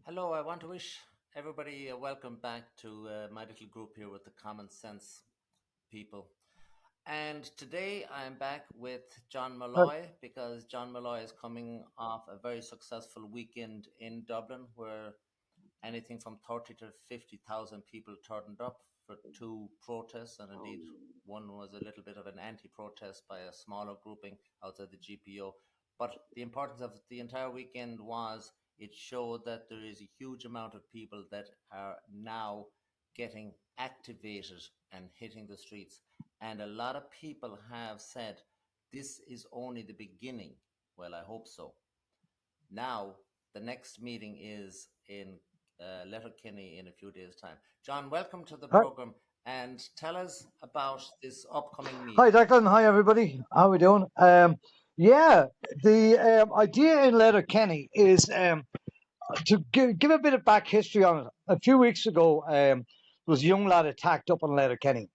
Hello, I want to wish everybody a welcome back to my little group here with the Common Sense people. And today I'm back with John Uh, Molloy because John Molloy is coming off a very successful weekend in Dublin where anything from 30 to 50,000 people turned up for two protests, and indeed one was a little bit of an anti-protest by a smaller grouping outside the GPO. But the importance of the entire weekend was it showed that there is a huge amount of people that are now getting activated and hitting the streets. And a lot of people have said this is only the beginning. Well, I hope so. Now, the next meeting is in Letterkenny in a few days' time. John, welcome to the Hi, program and tell us about this upcoming hi, meeting. Declan. Hi, everybody. How are we doing? Yeah, the idea in Letterkenny is to give a bit of back history on it. A few weeks ago, there was a young lad attacked up in Letterkenny.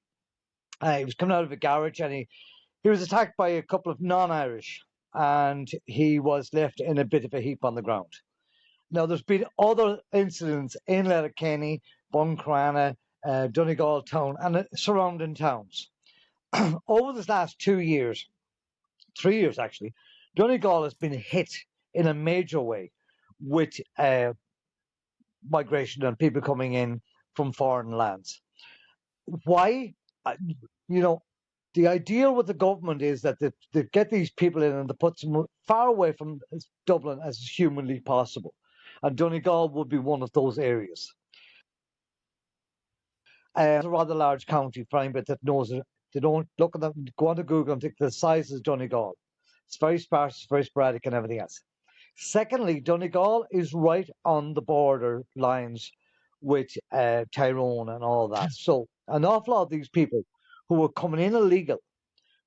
He was coming out of a garage and he was attacked by a couple of non-Irish, and he was left in a bit of a heap on the ground. Now, there's been other incidents in Letterkenny, Buncrana, Donegal town, and surrounding towns. Over this last 2 years, 3 years actually, Donegal has been hit in a major way with migration and people coming in from foreign lands. Why? Uh, You know, the ideal with the government is that they get these people in and they put them far away from Dublin as humanly possible. And Donegal would be one of those areas. It's a rather large county, Prime, that knows it. They don't look at them, go onto Google and think the size is Donegal. It's very sparse, it's very sporadic, and everything else. Secondly, Donegal is right on the border lines with Tyrone and all that. So an awful lot of these people who are coming in illegal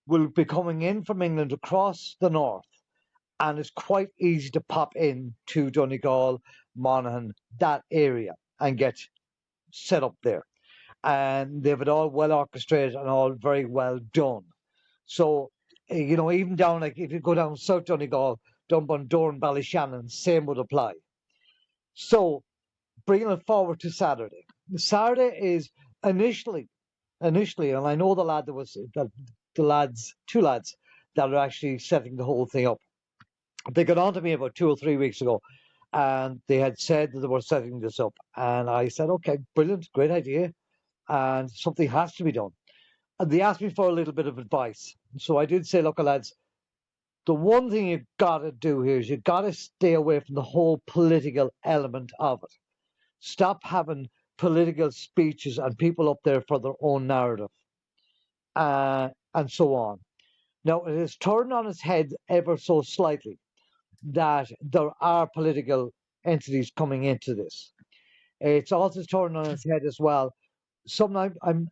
will be coming in from England across the north, and it's quite easy to pop in to Donegal, Monaghan, that area, and get set up there. And they've it all well orchestrated and all very well done. So, even down, like if you go down South Donegal, down Bundoran, Ballyshannon, same would apply. So, bringing it forward to Saturday. Saturday is initially, and I know the lad that was the lads, two lads that are actually setting the whole thing up. They got on to me about 2 or 3 weeks ago, and they had said that they were setting this up, and I said, okay, brilliant, great idea, and something has to be done. And they asked me for a little bit of advice. So I did say, look, lads, the one thing you've got to do here is you've got to stay away from the whole political element of it. Stop having political speeches and people up there for their own narrative, and so on. Now, it has turned on its head ever so slightly that there are political entities coming into this. It's also turned on its head as well. Sometimes I'm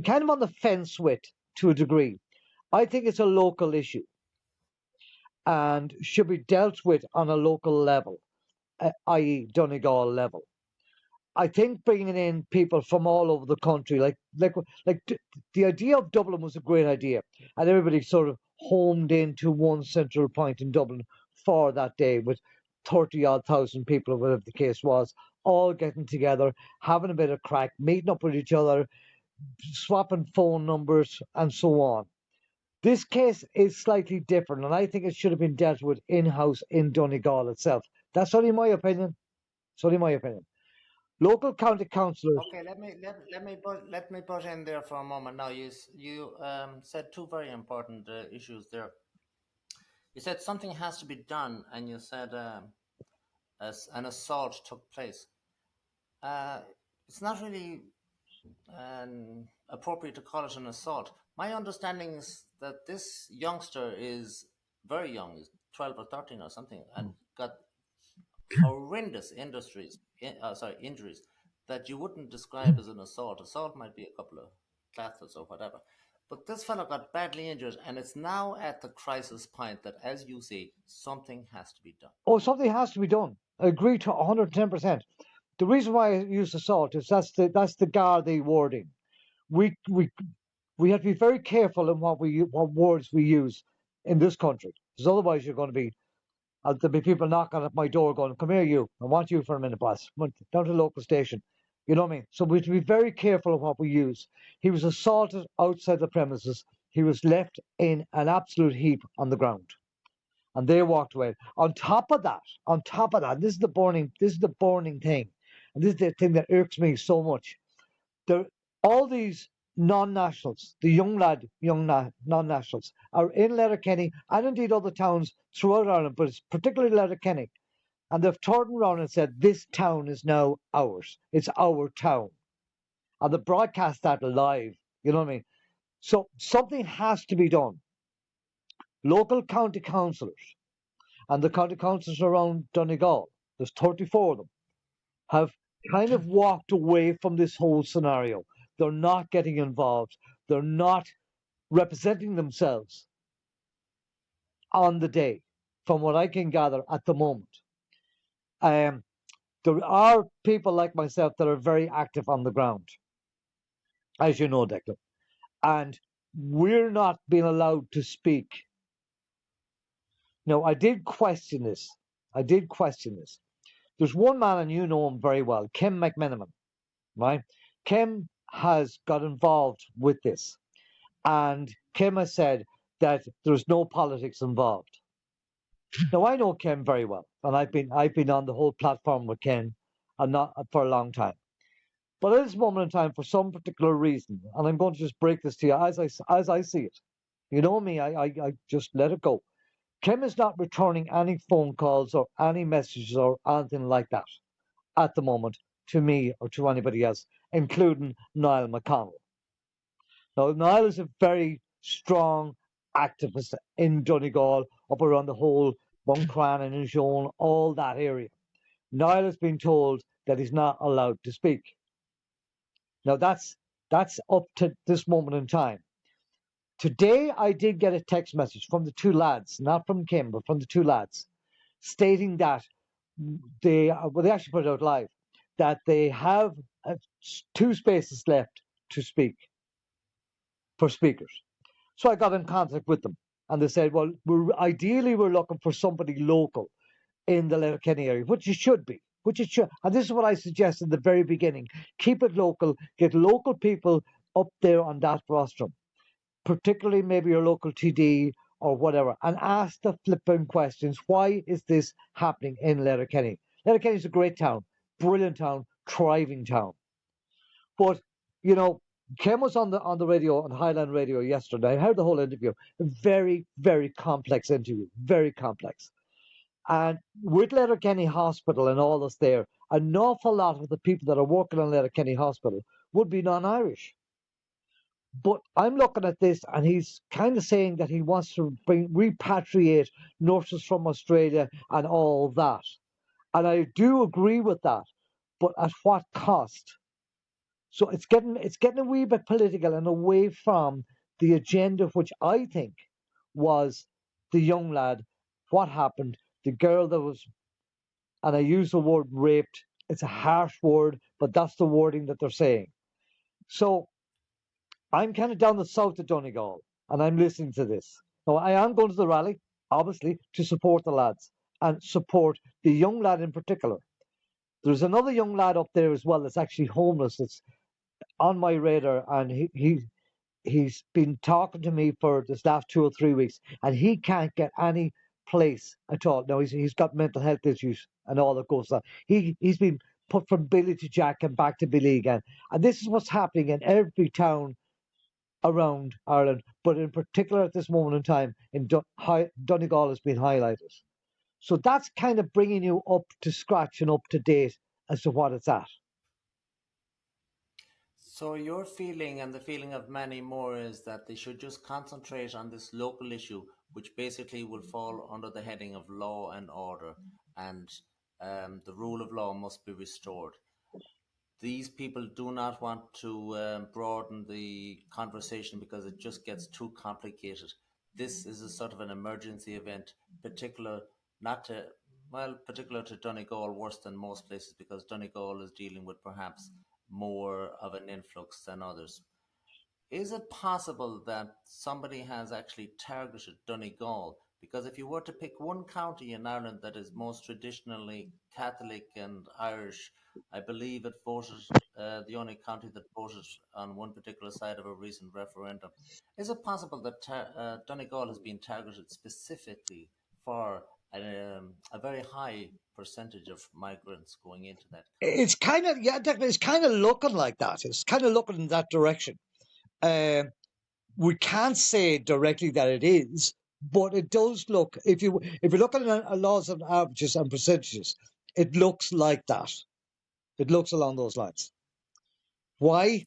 kind of on the fence with, to a degree. I think it's a local issue and should be dealt with on a local level, i.e., Donegal level. I think bringing in people from all over the country, like the idea of Dublin was a great idea, and everybody sort of homed into one central point in Dublin for that day with 30 odd thousand people, or whatever the case was, all getting together, having a bit of crack, meeting up with each other, swapping phone numbers, and so on. This case is slightly different, and I think it should have been dealt with in-house in Donegal itself. That's only my opinion. It's only my opinion. Local county councillors. Okay, let me put in there for a moment. Now, you said two very important issues there. You said something has to be done, and you said as an assault took place. Uh, it's not really appropriate to call it an assault. My understanding is that this youngster is very young, he's 12 or 13 or something, and got horrendous injuries that you wouldn't describe as an assault. Assault might be a couple of classes or whatever. But this fellow got badly injured, and it's now at the crisis point that, as you say, something has to be done. Oh, something has to be done. I agree to 110%. The reason why I use assault is that's the Gardaí wording. We we we have to be very careful in what words we use in this country, because otherwise you're going to be There'll be people knocking at my door going, "Come here, you. I want you for a minute, boss. Come on, down to the local station." You know what I mean? So we have to be very careful of what we use. He was assaulted outside the premises. He was left in an absolute heap on the ground, and they walked away. On top of that, this is the burning thing, and this is the thing that irks me so much. There, all these non-nationals, the non-nationals, are in Letterkenny and indeed other towns throughout Ireland, but it's particularly Letterkenny. And they've turned around and said, "This town is now ours. It's our town." And they broadcast that live. You know what I mean? So something has to be done. Local county councillors and the county councillors around Donegal, there's 34 of them, have kind of walked away from this whole scenario. They're not getting involved. They're not representing themselves on the day, from what I can gather at the moment. Um, there are people like myself that are very active on the ground, as you know, Declan, and we're not being allowed to speak. Now, I did question this. I did question this. There's one man, and you know him very well, Kim McMenamin, right? Kim has got involved with this, and Kim has said that there's no politics involved. Now, I know Kim very well, and I've been on the whole platform with Ken, and not for a long time. But at this moment in time, for some particular reason, and I'm going to just break this to you as I see it. You know me, I just let it go. Kim is not returning any phone calls or any messages or anything like that at the moment to me or to anybody else, including Niall McConnell. Now, Niall is a very strong activist in Donegal, up around the whole Buncran and Injone, all that area. Niall has been told that he's not allowed to speak. Now, that's up to this moment in time. Today, I did get a text message from the two lads, not from Kim, but from the two lads, stating that they actually put it out live, that they have two spaces left to speak for speakers. So I got in contact with them, and they said, "Well, we're looking for somebody local in the Letterkenny area, which it should be, which it should." And this is what I suggested at the very beginning: keep it local, get local people up there on that rostrum, particularly maybe your local TD or whatever, and ask the flipping questions. Why is this happening in Letterkenny? Letterkenny is a great town, brilliant town, thriving town. But you know, Ken was on the radio, on Highland Radio yesterday. I heard the whole interview. A very, very complex interview, very complex. And with Letterkenny Hospital and all that's there, an awful lot of the people that are working on Letterkenny Hospital would be non-Irish. But I'm looking at this, and he's kind of saying that he wants to repatriate nurses from Australia and all that. And I do agree with that, but at what cost? So it's getting a wee bit political and away from the agenda, which I think was the young lad. What happened? The girl that was, and I use the word raped. It's a harsh word, but that's the wording that they're saying. So I'm kind of down the south of Donegal, and I'm listening to this. Now I am going to the rally, obviously, to support the lads and support the young lad in particular. There's another young lad up there as well that's actually homeless. That's on my radar, and he's been talking to me for this last 2 or 3 weeks, and he can't get any place at all. Now he's got mental health issues and all that goes on. He's been put from Billy to Jack and back to Billy again, and this is what's happening in every town around Ireland, but in particular at this moment in time, in Donegal has been highlighted. So that's kind of bringing you up to scratch and up to date as to what it's at. So your feeling and the feeling of many more is that they should just concentrate on this local issue, which basically will fall under the heading of law and order, and the rule of law must be restored. These people do not want to broaden the conversation because it just gets too complicated. This is a sort of an emergency event, particular not to particular to Donegal, worse than most places because Donegal is dealing with perhaps more of an influx than others. Is it possible that somebody has actually targeted Donegal Because if you were to pick one county in Ireland that is most traditionally Catholic and Irish, I believe it voted, the only county that voted on one particular side of a recent referendum. Is it possible that Donegal has been targeted specifically for a very high percentage of migrants going into that county? It's kind of, yeah, definitely. It's kind of looking like that. It's kind of looking in that direction. Um, we can't say directly that it is, but it does look. If you look at laws and averages and percentages, it looks like that. It looks along those lines. Why?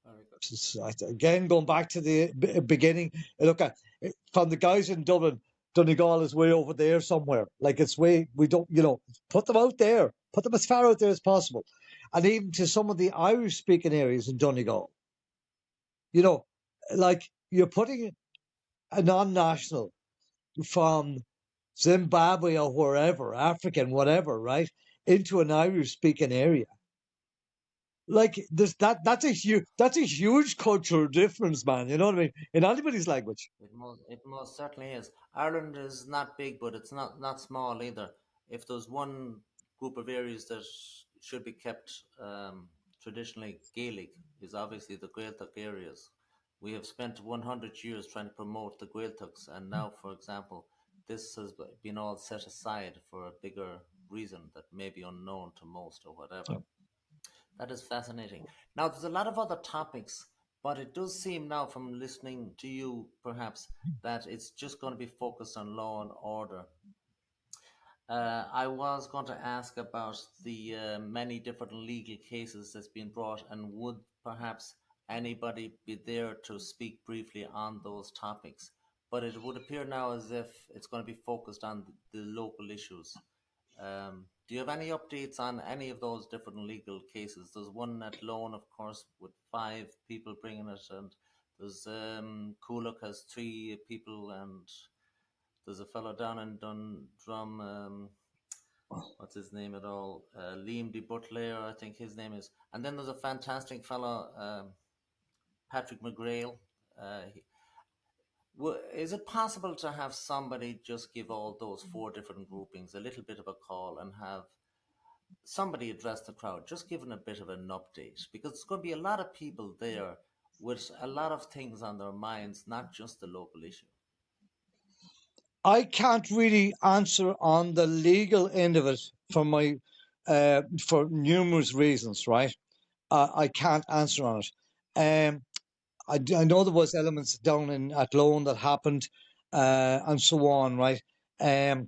Very good. Again, going back to the beginning, look at from the guys in Dublin. Donegal is way over there somewhere. Like it's way we don't, put them out there, put them as far out there as possible, and even to some of the Irish speaking areas in Donegal. You know, like you're putting a non-national from Zimbabwe or wherever, African, whatever, right, into an Irish speaking area. Like there's that's a huge cultural difference, man. You know what I mean? In anybody's language. It most certainly is. Ireland is not big, but it's not small either. If there's one group of areas that should be kept traditionally Gaelic, is obviously the Gaeltacht areas. We have spent 100 years trying to promote the Gaeltachts, and now, for example, this has been all set aside for a bigger reason that may be unknown to most or whatever. That is fascinating. Now, there's a lot of other topics, but it does seem now from listening to you, perhaps, that it's just going to be focused on law and order. I was going to ask about the many different legal cases that's been brought, and would perhaps anybody be there to speak briefly on those topics? But it would appear now as if it's going to be focused on the local issues. Do you have any updates on any of those different legal cases? There's one at Lone, of course, with five people bringing it, and there's Coolock has three people, and there's a fellow down in Dundrum. What's his name at all? Liam de Butler, I think his name is. And then there's a fantastic fellow, Patrick McGrail. Is it possible to have somebody just give all those four different groupings a little bit of a call and have somebody address the crowd, just giving a bit of an update? Because there's going to be a lot of people there with a lot of things on their minds, not just the local issue. I can't really answer on the legal end of it for numerous reasons, right? I can't answer on it. I know there was elements down in at Lone that happened, and so on, right? Um,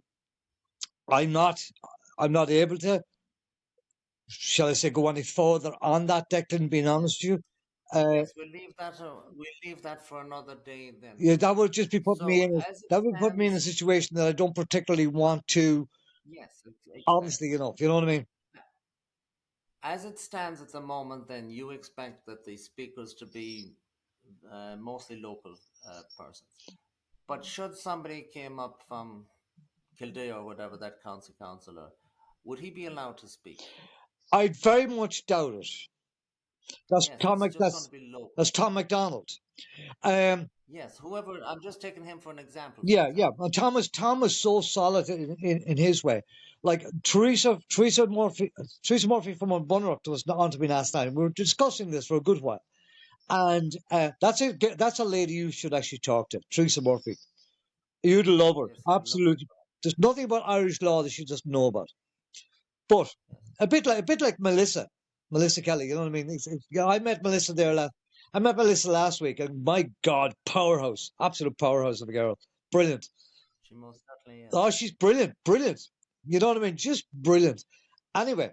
I'm not I'm not able to, shall I say, go any further on that, Declan. Being honest with you, uh, Yes, we'll leave that for another day then. yeah, that would just be putting me So in. as it That would put me in a stands, situation that I don't particularly want to. yes, Honestly, you know what I mean. as it stands at the moment, then you expect that the speakers to be mostly local persons. But should somebody came up from Kildare or whatever, that councillor, would he be allowed to speak? I'd very much doubt it. That's Yes, Tom. it's just going to be That's local. Tom McDonald. Um, Yes, whoever. I'm just taking him for an example. For yeah, yeah. example, And Tom was so solid in his way. Like Teresa Murphy from Bunrock was on to me last night. We were discussing this for a good while, and that's a lady you should actually talk to, Teresa Murphy. You'd love her, yes, lovely. absolutely. There's nothing about Irish law that she doesn't know about. But Yes, a bit like Melissa Kelly. You know what I mean? Yeah, I met Melissa last week, and my God, powerhouse, absolute powerhouse of a girl, brilliant. she most certainly Oh, is. she's brilliant, brilliant. You know what I mean? Just brilliant. Anyway,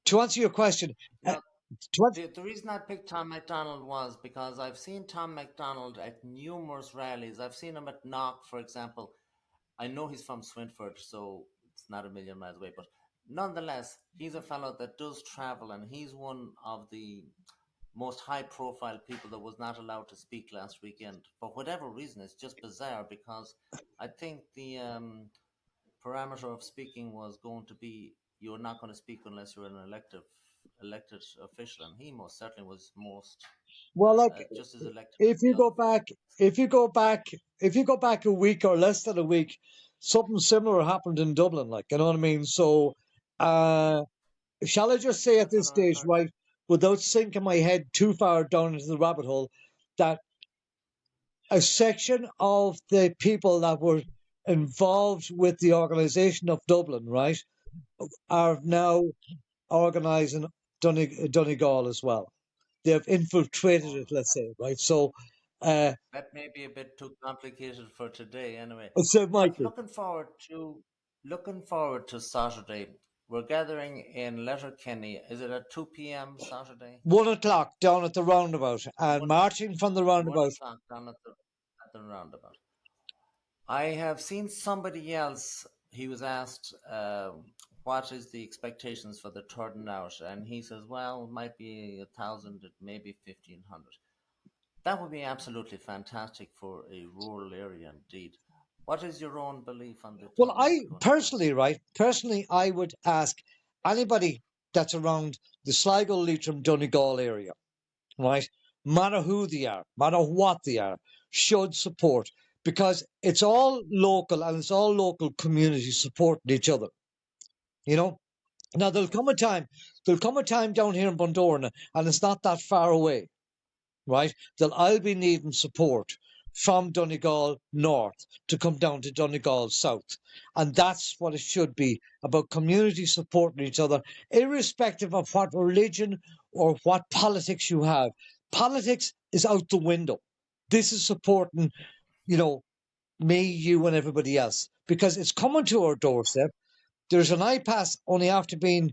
to answer your question, uh, Now, to answer, the reason I picked Tom MacDonald was because I've seen Tom MacDonald at numerous rallies. I've seen him at Knock, for example. I know he's from Swinford, so it's not a million miles away, but nonetheless, he's a fellow that does travel, and he's one of the most high profile people that was not allowed to speak last weekend. For whatever reason, it's just bizarre because I think the parameter of speaking was going to be you're not going to speak unless you're an elective elected official, and he most certainly was most Well, like just as elected as if the you go other fellow. back, if you go back, if you go back a week or less than a week, something similar happened in Dublin. Like, you know what I mean? So, uh, shall I just say at That's this what I stage, heard. right, without sinking my head too far down into the rabbit hole, that a section of the people that were involved with the organisation of Dublin, right, are now organising Donegal as well. They have infiltrated Oh, it, let's say, right? So, uh, that may be a bit too complicated for today, anyway. so it might But be looking forward to Saturday. We're gathering in Letterkenny. Is it at 2 p.m. Saturday? 1 o'clock down at the roundabout and One marching from the one roundabout. o'clock down at the roundabout. I have seen somebody else. He was asked, "What is the expectations for the turnout?" And he says, "Well, it might be 1,000, it may be 1,500." That would be absolutely fantastic for a rural area indeed. What is your own belief on the Well, I turnout going to be? personally, right, personally, I would ask anybody that's around the Sligo, Leitrim, Donegal area, right, matter who they are, matter what they are, should support because it's all local and it's all local communities supporting each other. You know, now Yes. there'll come a time down here in Bundoran, and it's not that far away, right? That I'll be needing support from Donegal North to come down to Donegal South. And that's what it should be about communities supporting each other, irrespective of what religion or what politics you have. Politics is out the window. This is supporting, you know, me, you, and everybody else because it's coming to our doorstep. There's an iPass only after being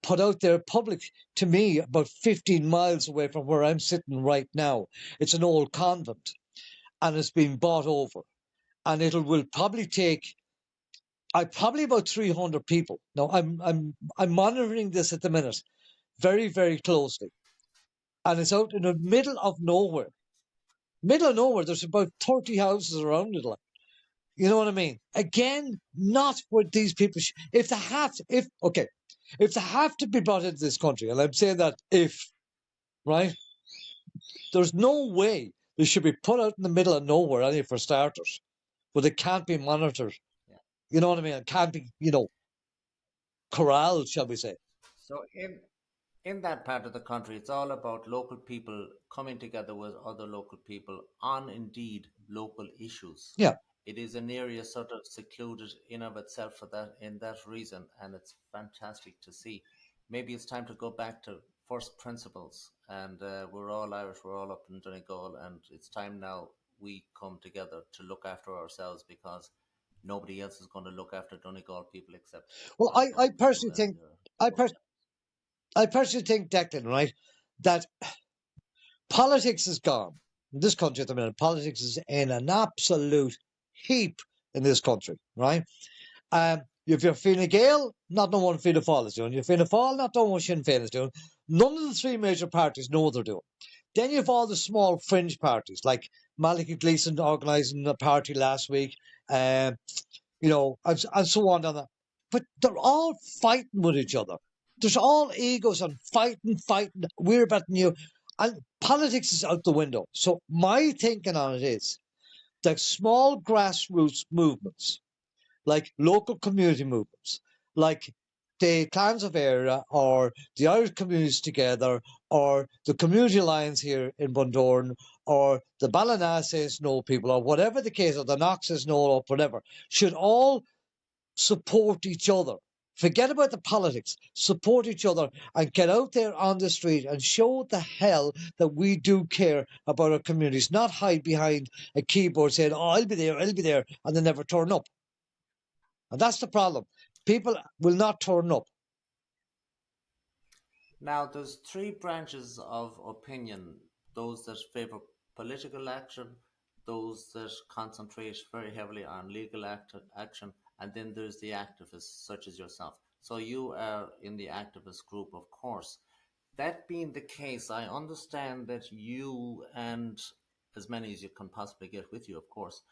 put out there public to me about 15 miles away from where I'm sitting right now. It's an old convent and it's been bought over. And it will probably take I probably about 300 people. Now I'm monitoring this at the minute very, very closely. And it's out in the middle of nowhere. Middle of nowhere, there's about 30 houses around it. Like, you know what I mean? Again, not what these people if they have to, if they have to be brought into this country, and I'm saying that if, right? There's no way they should be put out in the middle of nowhere, any for starters, but it can't be monitored. Yeah. You know what I mean? It can't be, corralled, shall we say? So in that part of the country, it's all about local people coming together with other local people on indeed local issues. Yeah. It is an area sort of secluded in of itself for that in that reason, and it's fantastic to see. Maybe it's time to go back to first principles, and we're all Irish, we're all up in Donegal, and it's time now we come together to look after ourselves because nobody else is going to look after Donegal people except Well, Donegal people and your I, local. pers- I personally think, Declan, right, that politics is gone. In this country at the minute, politics is in an absolute heap in this country, right? If you're Fine Gael, not know what Fianna Fáil is doing. You're Fianna Fáil, not know what Sinn Féin is doing. None of the three major parties know what they're doing. Then you have all the small fringe parties, like Malachy Gleeson organising a party last week, um, and so on and that. But they're all fighting with each other. There's all egos and fighting. We're better than you. And politics is out the window. So my thinking on it is that small grassroots movements like local community movements, like the Clans of Area or the Irish Communities Together or the Community Alliance here in Bundoran or the Ballinass Snow people or whatever the case, or the Knox Snow or whatever, should all support each other. Forget about the politics. Support each other and get out there on the street and show the hell that we do care about our communities. Not hide behind a keyboard saying, "Oh, I'll be there," and they never turn up. And that's the problem. People will not turn up. Now, there's three branches of opinion: those that favor political action, those that concentrate very heavily on legal action, and then there's the activists, such as yourself. So you are in the activist group, of course. That being the case, I understand that you and as many as you can possibly get with you, of course,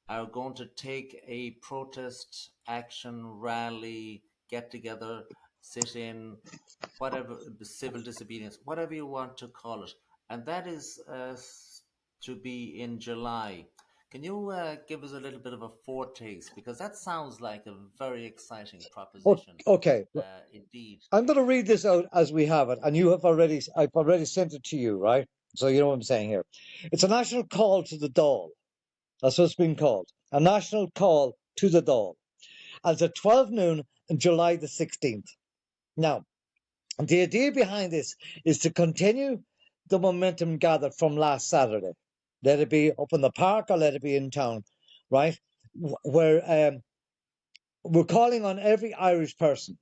are going to take a protest action rally get together sit in, whatever, civil disobedience, whatever you want to call it, and that is to be in July. Can you give us a little bit of a foretaste, because that sounds like a very exciting proposition, Okay, indeed. I'm going to read this out as we have it, and I've already sent it to you, right? So you know what I'm saying here. It's a national call to the Dáil. That's what it's been called. A national call to the Dáil. And it's at 12 noon on July the 16th. Now, the idea behind this is to continue the momentum gathered from last Saturday. Let it be up in the park or let it be in town, right? Where we're calling on every Irish person,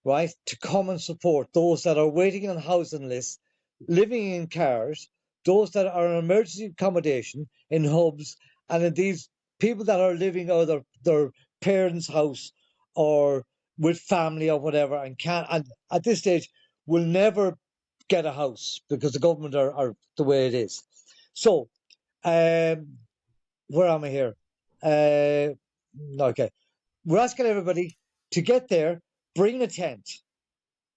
right, to come and support those that are waiting on housing lists, living in cars, those that are in emergency accommodation in hubs, and indeed people that are living out of their parents' house or with family or whatever, and can't, and at this stage will never get a house because the government are the way it is. So, um, where am I here? Uh, okay, we're asking everybody to get there, bring a tent,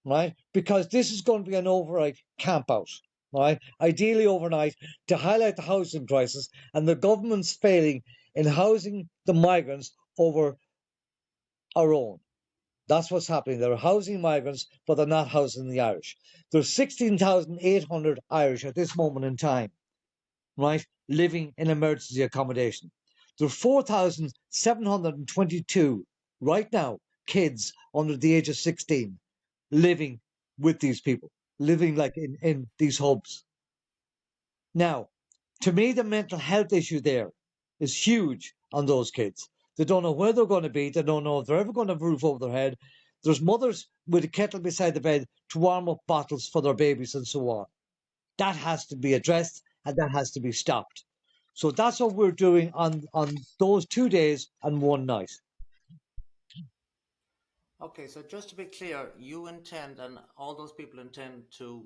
right? Because this is going to be an overnight camp out, right? Ideally overnight to highlight the housing crisis and the government's failing in housing the migrants over our own. That's what's happening. They're housing migrants, but they're not housing the Irish. There's 16,800 Irish at this moment in time, right, living in emergency accommodation. There are 4,722 right now, kids under the age of 16, living with these people, living like in these hubs. Now, to me, the mental health issue there is huge on those kids. They don't know where they're going to be. They don't know if they're ever going to have a roof over their head. There's mothers with a kettle beside the bed to warm up bottles for their babies and so on. That has to be addressed and that has to be stopped. So that's what we're doing on those 2 days and one night. Okay, so just to be clear, you intend, and all those people intend to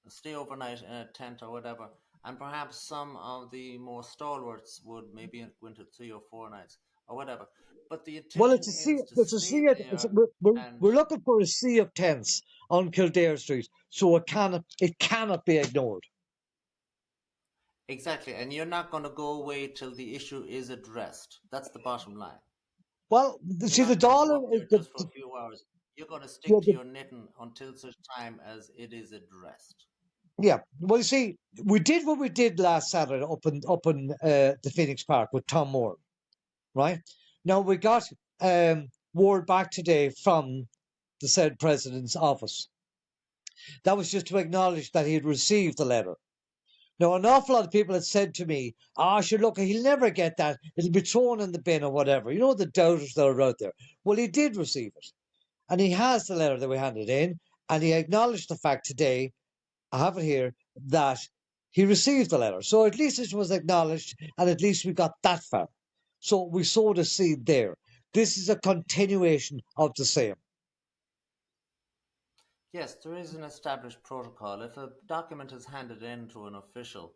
stay overnight in a tent or whatever, and perhaps some of the more stalwarts would maybe go into 3 or 4 nights or whatever. But the Well, intention is to it's a stay sea. there and We're looking for a sea of tents on Kildare Street, so it cannot be ignored. exactly, and you're not going to go away till the issue is addressed. That's the bottom line. Well, You're see, the not going to go dollar up is there just for a few hours. You're going to yeah, stick to your knitting until such time as it is addressed. yeah. Well, you see, we did what we did last Saturday up in the Phoenix Park with Tom Moore, right? Now we got word back today from the said president's office. That was just to acknowledge that he had received the letter. Now, an awful lot of people had said to me, sure, look, he'll never get that. It'll be thrown in the bin or whatever. You know, the doubters that are out there. Well, he did receive it. And he has the letter that we handed in. And he acknowledged the fact today, I have it here, that he received the letter. So at least it was acknowledged. And at least we got that far. So we sowed a seed there. This is a continuation of the same. Yes, there is an established protocol. If a document is handed in to an official,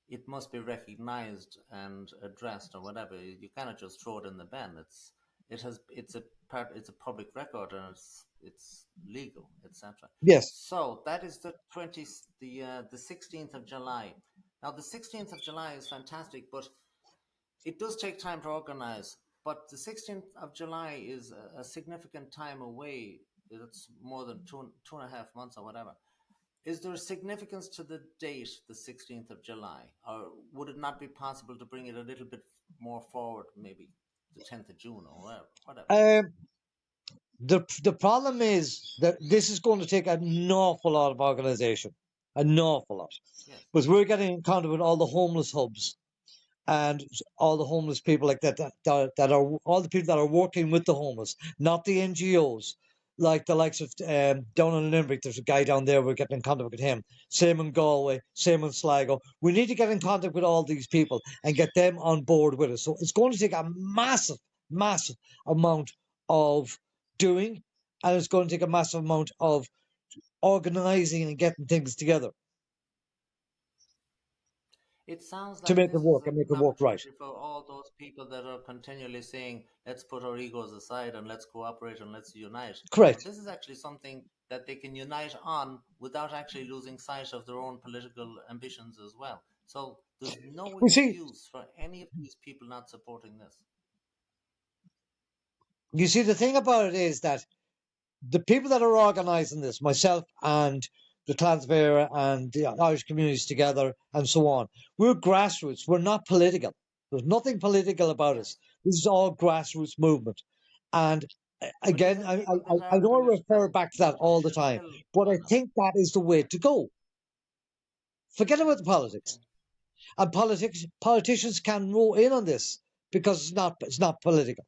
it must be recognized and addressed or whatever. You cannot just throw it in the bin. It's a public record and it's legal, etc. Yes. So that is the 16th of July. Now the 16th of July is fantastic, but it does take time to organize. But the 16th of July is a significant time away. It's more than two and a half months or whatever. Is there significance to the date, the 16th of July? Or would it not be possible to bring it a little bit more forward, maybe the 10th of June or whatever? Whatever. Um, the problem is that this is going to take an awful lot of organisation, an awful lot, Yes. because we're getting in contact with all the homeless hubs and all the homeless people like that are all the people that are working with the homeless, not the NGOs, like the likes of down in Limerick. There's a guy down there. We're getting in contact with him. Same in Galway, same in Sligo. We need to get in contact with all these people and get them on board with us. So it's going to take a massive, massive amount of doing, and it's going to take a massive amount of organising and getting things together. It sounds to like make it this is work an and make it work right. opportunity for all those people that are continually saying, let's put our egos aside and let's cooperate and let's unite. So, Correct. this is actually something that they can unite on without actually losing sight of their own political ambitions as well. So, there's no You see, excuse for any of these people not supporting this. the thing about it is that the people that are organising this, myself and the Clansmere and the Irish communities together and so on, we're grassroots. We're not political. There's nothing political about us. Yes. This is all grassroots movement. And But again, even I, people I, that I are know I refer political back to that all the should time, still but I join us. think that is the way to go. Forget about the Okay. politics. And politicians can roll in on this because it's not political.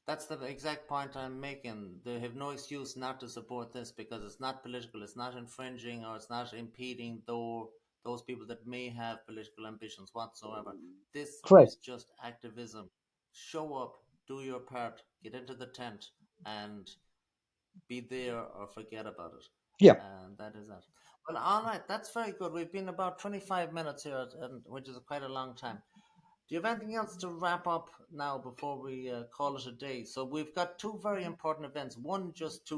That's the exact point I'm making. They have no excuse not to support this because it's not political, it's not infringing, or it's not impeding those people that may have political ambitions whatsoever. This Correct. is just activism. Show up, do your part, get into the tent, and be there or forget about it. Yeah. And that is that. Well, all right, that's very good. We've been about 25 minutes here, which is quite a long time. Do you have anything else to wrap up now before we call it a day? So we've got two very important events. One just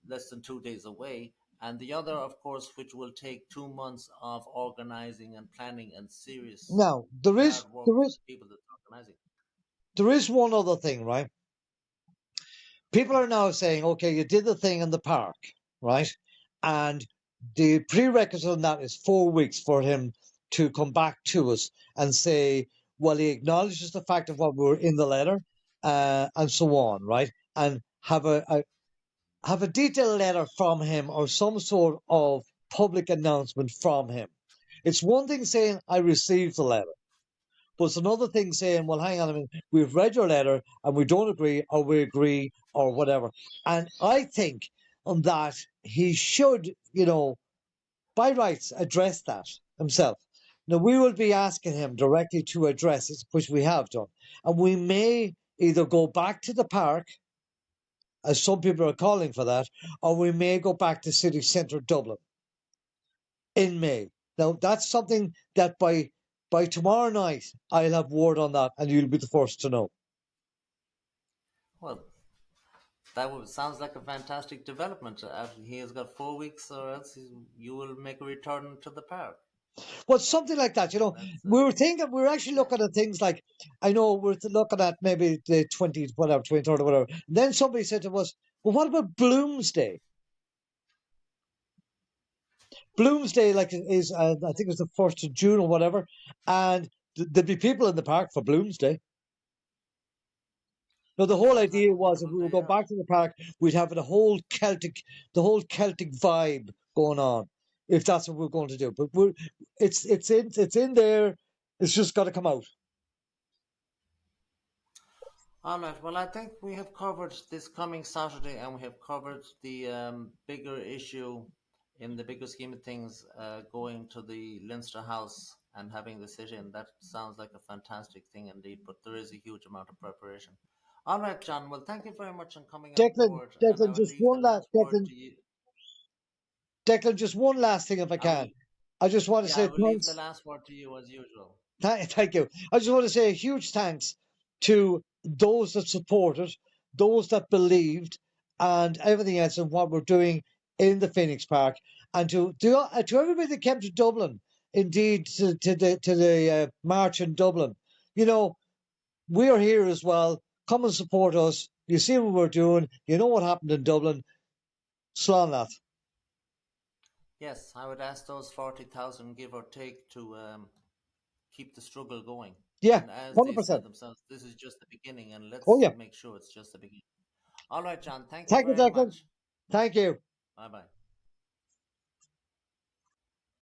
less than 2 days away, and the other, of course, which will take 2 months of organizing and planning and serious Now there is hard work there for is the people that are organizing. there is one other thing, right? People are now saying, okay, you did the thing in the park, right? And the prerequisite on that is 4 weeks for him to come back to us and say, well, he acknowledges the fact of what we were in the letter, and so on, right? And have a detailed letter from him or some sort of public announcement from him. It's one thing saying, I received the letter. But it's another thing saying, well, hang on a minute, we've read your letter and we don't agree, or we agree, or whatever. And I think on that he should, by rights, address that himself. Now, we will be asking him directly to address it, which we have done. And we may either go back to the park, as some people are calling for that, or we may go back to city centre Dublin in May. Now, that's something that by tomorrow night I'll have word on that, and you'll be the first to know. Well, sounds like a fantastic development. After he has got 4 weeks, or else you will make a return to the park. Well, something like that. That's We were actually yeah. looking at things like, I know we're looking at maybe the 20th, whatever, 23rd or whatever. Then somebody said to us, well, what about Bloomsday? Bloomsday, like, is, I think it's the 1st of June or whatever. And there'd be people in the park for Bloomsday. Now, the whole Sounds like idea a was if wonderful we would day go out. back to the park, we'd have the whole Celtic vibe going on, if that's what we're going to do. But it's in there. It's just got to come out. All right. Well, I think we have covered this coming Saturday, and we have covered the bigger issue in the bigger scheme of things, going to the Leinster House and having the sit-in. That sounds like a fantastic thing indeed, but there is a huge amount of preparation. All right, John. Well, thank you very much for coming on Declan, board, and I Declan, will just leave the one last last word Declan, to you. Declan, just one last thing, if I I will, can. I just want to yeah, I say will leave the thanks. last word to you as usual. Thank you. I just want to say a huge thanks to those that supported, those that believed, and everything else in what we're doing in the Phoenix Park, and to everybody that came to Dublin, indeed to the march in Dublin. You know, we are here as well. Come and support us. You see what we're doing. You know what happened in Dublin. Slán that. Yes, I would ask those 40,000, give or take, to keep the struggle going. Yeah, And as they said 100%. themselves, this is just the beginning, and Oh let's yeah. make sure it's just the beginning. All right, John, thank you Thank you, very Declan. much. Thank you. Bye bye.